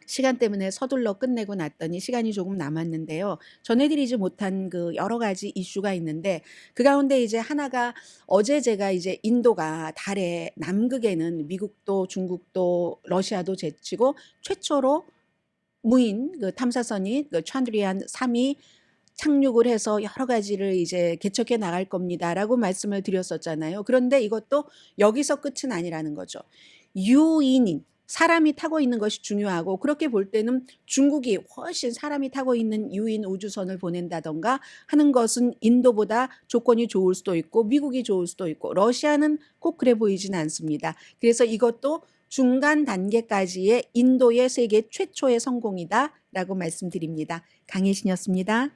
S2: 시간 때문에 서둘러 끝내고 났더니 시간이 조금 남았는데요. 전해드리지 못한 그 여러 가지 이슈가 있는데 그 가운데 이제 하나가 어제 제가 이제 인도가 달의 남극에는 미국도 중국도 러시아도 제치고 최초로 무인 그 탐사선이 그 찬드리안 3이 착륙을 해서 여러 가지를 이제 개척해 나갈 겁니다라고 말씀을 드렸었잖아요. 그런데 이것도 여기서 끝은 아니라는 거죠. 유인인 사람이 타고 있는 것이 중요하고 그렇게 볼 때는 중국이 훨씬 사람이 타고 있는 유인 우주선을 보낸다던가 하는 것은 인도보다 조건이 좋을 수도 있고 미국이 좋을 수도 있고 러시아는 꼭 그래 보이진 않습니다. 그래서 이것도 중간 단계까지의 인도의 세계 최초의 성공이다라고 말씀드립니다. 강혜신이었습니다.